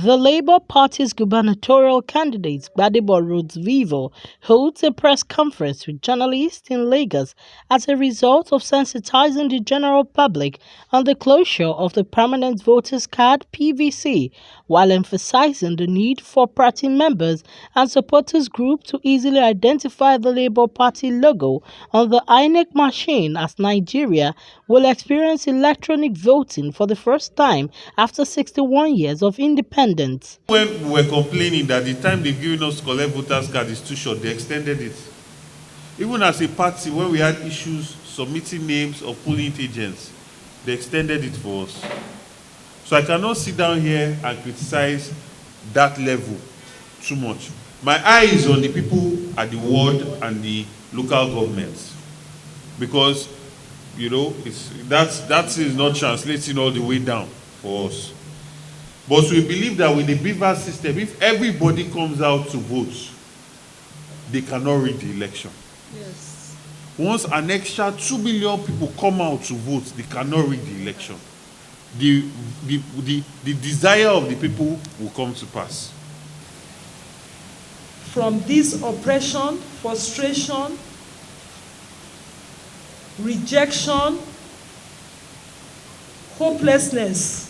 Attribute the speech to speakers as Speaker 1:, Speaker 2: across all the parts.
Speaker 1: The Labour Party's gubernatorial candidate Gbadebo Rhodes-Vivo holds a press conference with journalists in Lagos as a result of sensitizing the general public on the closure of the Permanent Voters Card (PVC), while emphasizing the need for party members and supporters group to easily identify the Labour Party logo on the INEC machine, as Nigeria will experience electronic voting for the first time after 61 years of independence.
Speaker 2: When we were complaining that the time they've given us to collect voters card is too short, they extended it. Even as a party, when we had issues submitting names of polling agents, they extended it for us. So I cannot sit down here and criticize that level too much. My eye is on the people at the ward and the local governments, because that is not translating all the way down for us. But we believe that with the beaver system, if everybody comes out to vote, they cannot rig the election.
Speaker 3: Yes.
Speaker 2: Once an extra 2 million people come out to vote, they cannot rig the election. The desire of the people will come to pass.
Speaker 3: From this oppression, frustration, rejection, hopelessness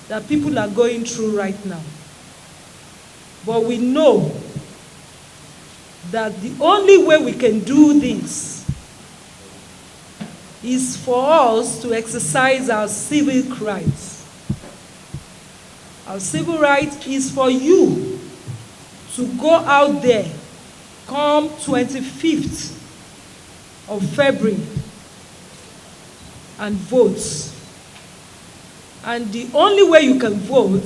Speaker 3: that people are going through right now. But we know that the only way we can do this is for us to exercise our civic rights. Our civil right is for you to go out there come 25th of February and vote. And the only way you can vote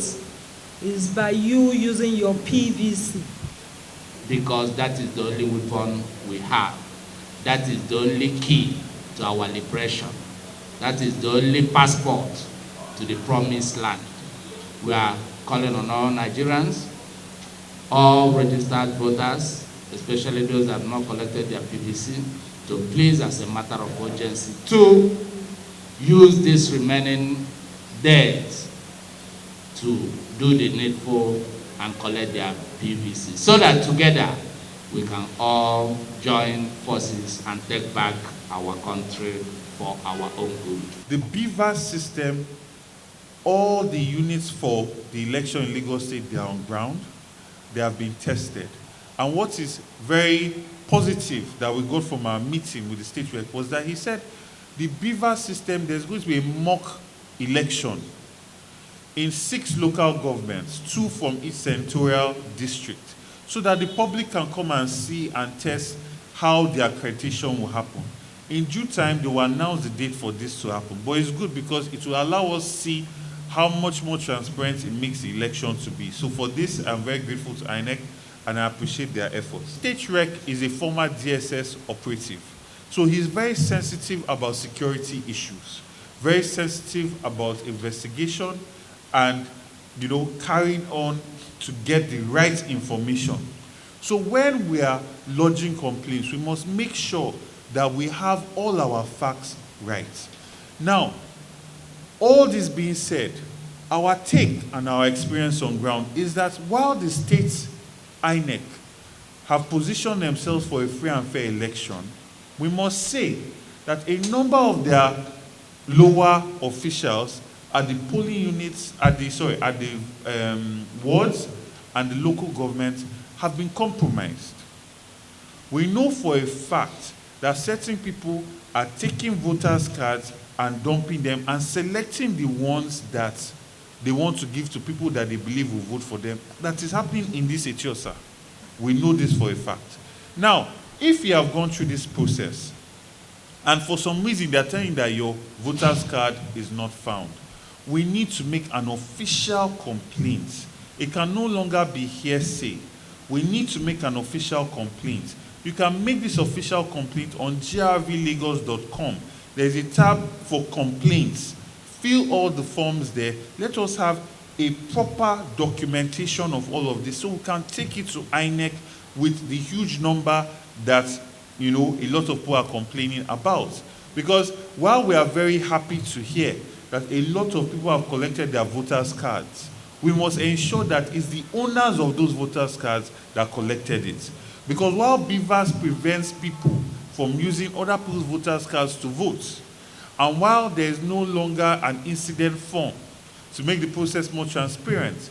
Speaker 3: is by you using your PVC.
Speaker 4: Because that is the only weapon we have. That is the only key to our liberation. That is the only passport to the promised land. We are calling on all Nigerians, all registered voters, especially those that have not collected their PVC, to please, as a matter of urgency, to use this remaining days to do the needful and collect their PVC, so that together we can all join forces and take back our country for our own good.
Speaker 2: The beaver system, all the units for the election in Lagos State, they are on ground. They have been tested. And what is very positive that we got from our meeting with the state rep was that he said the beaver system, there's going to be a mock election in 6 local governments, 2 from each senatorial district, so that the public can come and see and test how the accreditation will happen. In due time, they will announce the date for this to happen. But it's good because it will allow us to see how much more transparent it makes the election to be. So for this, I'm very grateful to INEC and I appreciate their efforts. State Rec is a former DSS operative. So he's very sensitive about security issues, very sensitive about investigation and, carrying on to get the right information. So when we are lodging complaints, we must make sure that we have all our facts right. Now, all this being said, our take and our experience on ground is that while the states INEC have positioned themselves for a free and fair election, we must say that a number of their lower officials at the polling units, at the wards and the local government have been compromised. We know for a fact that certain people are taking voters' cards and dumping them and selecting the ones that they want to give to people that they believe will vote for them. That is happening in this Etiosa. We know this for a fact. Now, if you have gone through this process and for some reason they're telling that your voter's card is not found, we need to make an official complaint. It can no longer be hearsay. We need to make an official complaint. You can make this official complaint on grvlagos.com. There's a tab for complaints. Fill all the forms there. Let us have a proper documentation of all of this so we can take it to INEC with the huge number that a lot of people are complaining about. Because while we are very happy to hear that a lot of people have collected their voters' cards. We must ensure that it's the owners of those voters' cards that collected it. Because while BVAS prevents people from using other people's voters' cards to vote, and while there is no longer an incident form to make the process more transparent,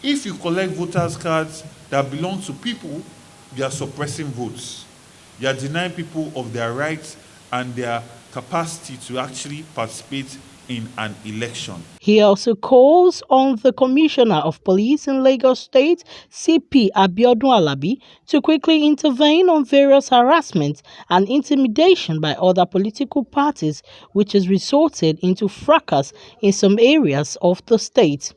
Speaker 2: if you collect voters' cards that belong to people, you are suppressing votes. You are denying people of their rights and their capacity to actually participate in an election.
Speaker 1: He also calls on the Commissioner of Police in Lagos State, CP Abiodun Alabi, to quickly intervene on various harassment and intimidation by other political parties, which has resulted into fracas in some areas of the state.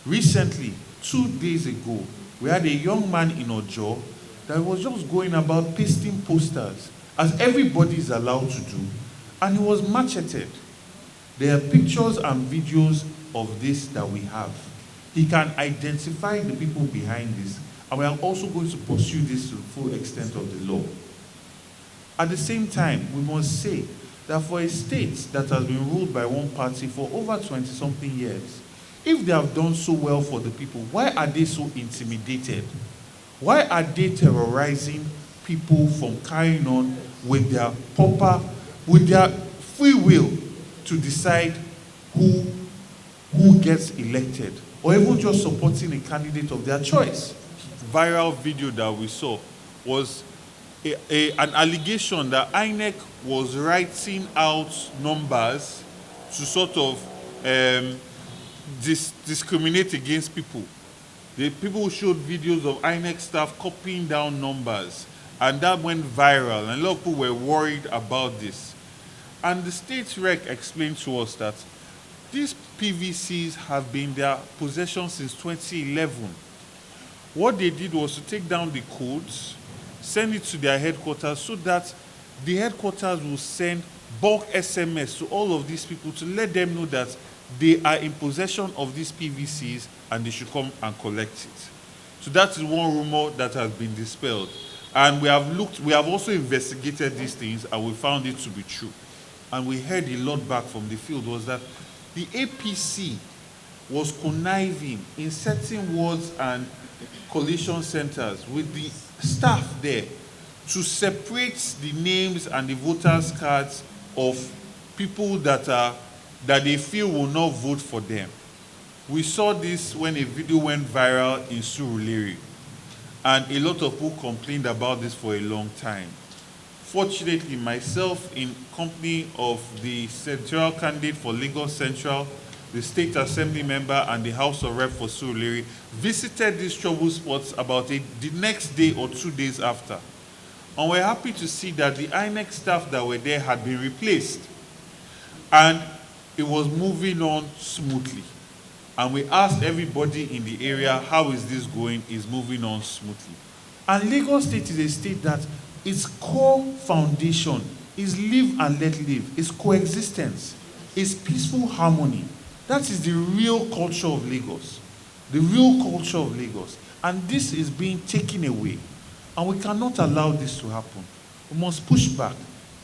Speaker 2: Recently, 2 days ago, we had a young man in Ojo that was just going about pasting posters, as everybody is allowed to do, and he was macheted. There are pictures and videos of this that we have. He can identify the people behind this, and we are also going to pursue this to the full extent of the law. At the same time, we must say that for a state that has been ruled by one party for over 20-something years, if they have done so well for the people, why are they so intimidated? Why are they terrorizing people from carrying on with their free will to decide who gets elected, or even just supporting a candidate of their choice? Viral video that we saw was an allegation that INEC was writing out numbers to sort of discriminate against people. The people showed videos of INEC staff copying down numbers, and that went viral, and a lot of people were worried about this. And the state rec explained to us that these PVCs have been in their possession since 2011. What they did was to take down the codes, send it to their headquarters, so that the headquarters will send bulk SMS to all of these people to let them know that they are in possession of these PVCs and they should come and collect it. So that is one rumor that has been dispelled. And we have also investigated these things, and we found it to be true. And we heard a lot back from the field was that the APC was conniving in certain wards and collation centers with the staff there to separate the names and the voters' cards of people that they feel will not vote for them. We saw this when a video went viral in Surulere, and a lot of people complained about this for a long time. Fortunately, myself, in company of the senatorial candidate for Lagos Central, the State Assembly member, and the House of Rep for Surulere, visited these trouble spots about the next day or 2 days after. And we're happy to see that the INEC staff that were there had been replaced, and it was moving on smoothly. And we asked everybody in the area, how is this going? Is moving on smoothly. And Lagos State is a state that its core foundation is live and let live, is coexistence, is peaceful harmony. That is the real culture of Lagos, the real culture of Lagos. And this is being taken away. And we cannot allow this to happen. We must push back.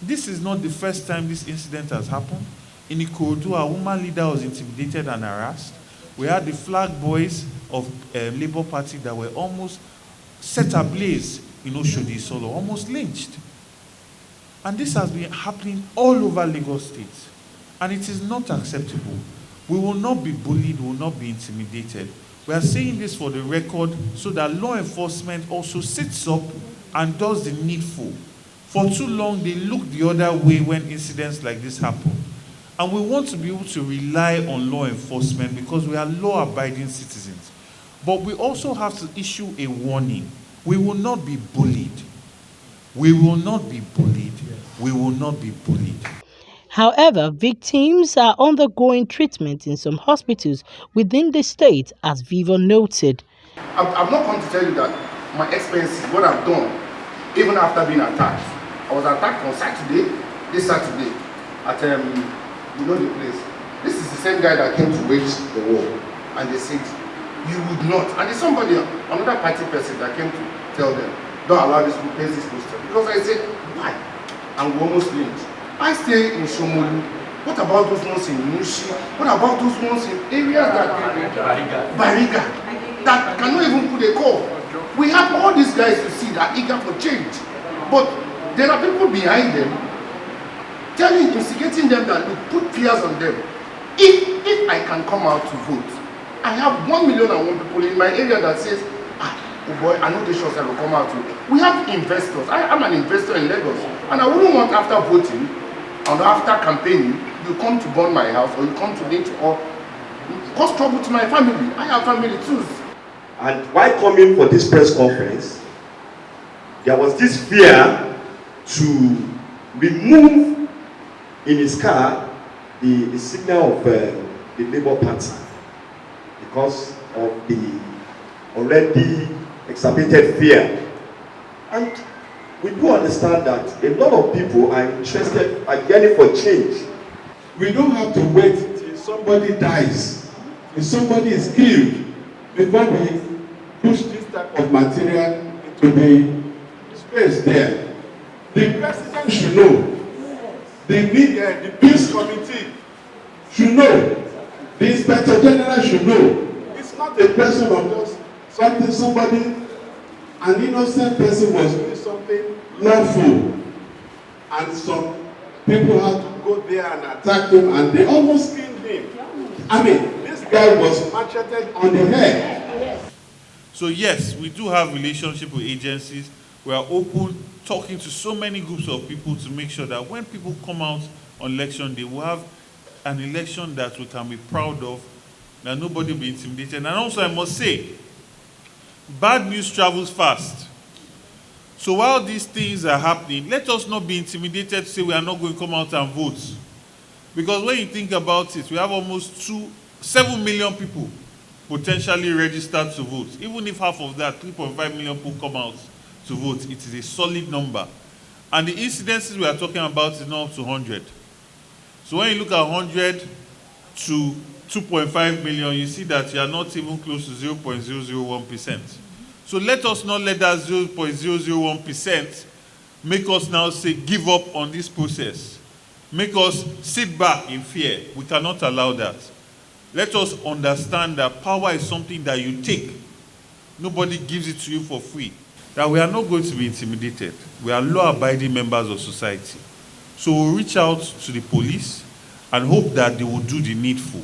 Speaker 2: This is not the first time this incident has happened. In Ikorodu, a woman leader was intimidated and harassed. We had the flag boys of Labour Party that were almost set ablaze in Oshodi Solo, almost lynched. And this has been happening all over Lagos State. And it is not acceptable. We will not be bullied, we will not be intimidated. We are saying this for the record so that law enforcement also sits up and does the needful. For too long, they look the other way when incidents like this happen. And we want to be able to rely on law enforcement because we are law-abiding citizens. But we also have to issue a warning. We will not be bullied. We will not be bullied. We will not be bullied.
Speaker 1: However, victims are undergoing treatment in some hospitals within the state, as Vivo noted.
Speaker 5: I've not come to tell you that my experiences, what I've done, even after being attacked. I was attacked on this Saturday, at, you know the place. This is the same guy that came to wage the war. And they said, you would not. And there's somebody, another party person that came to tell them, don't allow this to place this poster. Because I said, why? And we almost lynched. I stay in Shomolu. What about those ones in Mushi? What about those ones in areas that Bariga that cannot even put a call? We have all these guys to see that are eager for change, but there are people behind them instigating them that will put fears on them. If I can come out to vote, I have 1,000,001 people in my area that says, oh boy, I know the shots that will come out to. We have investors. I'm an investor in Lagos, and I wouldn't want after voting and after campaigning, you come to burn my house or you come to lynch or cause trouble to my family. I have family too.
Speaker 6: And while coming for this press conference, there was this fear to remove in his car the signal of the Labour Party because of the already exacerbated fear. And we do understand that a lot of people are interested, are yearning for change.
Speaker 7: We don't have to wait till somebody dies, till somebody is killed, before we push this type of material into the space there. The president should know. The peace committee should know. The inspector general should know. It's not a question of just somebody, an innocent person was doing something lawful, and some people had to go there and attack him, and they almost killed him. I mean, this guy was macheted on the head.
Speaker 2: So yes, we do have relationship with agencies. We are open, talking to so many groups of people to make sure that when people come out on election day, we'll have an election that we can be proud of, that nobody will be intimidated. And also I must say, bad news travels fast. So while these things are happening, let us not be intimidated to say we are not going to come out and vote. Because when you think about it, we have almost 7 million people potentially registered to vote. Even if half of that, 3.5 million people come out to vote, it is a solid number. And the incidences we are talking about is not up to 100. So when you look at 100 to 2.5 million, you see that you are not even close to 0.001%. So let us not let that 0.001% make us now say give up on this process. Make us sit back in fear. We cannot allow that. Let us understand that power is something that you take. Nobody gives it to you for free. That we are not going to be intimidated. We are law-abiding members of society. So we'll reach out to the police and hope that they will do the needful.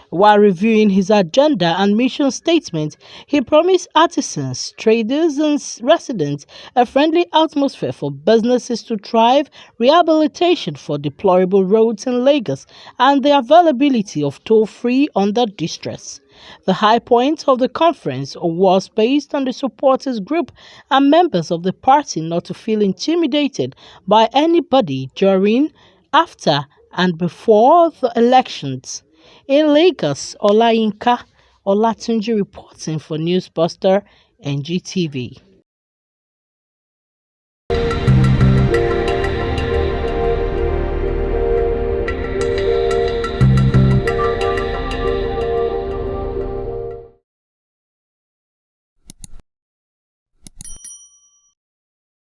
Speaker 1: While reviewing his agenda and mission statement, he promised artisans, traders and residents a friendly atmosphere for businesses to thrive, rehabilitation for deplorable roads in Lagos, and the availability of toll-free under distress. The high point of the conference was based on the supporters group and members of the party not to feel intimidated by anybody during, after, and before the elections. In Lagos, Olayinka Olatunji reporting for Newsbuster NGTV.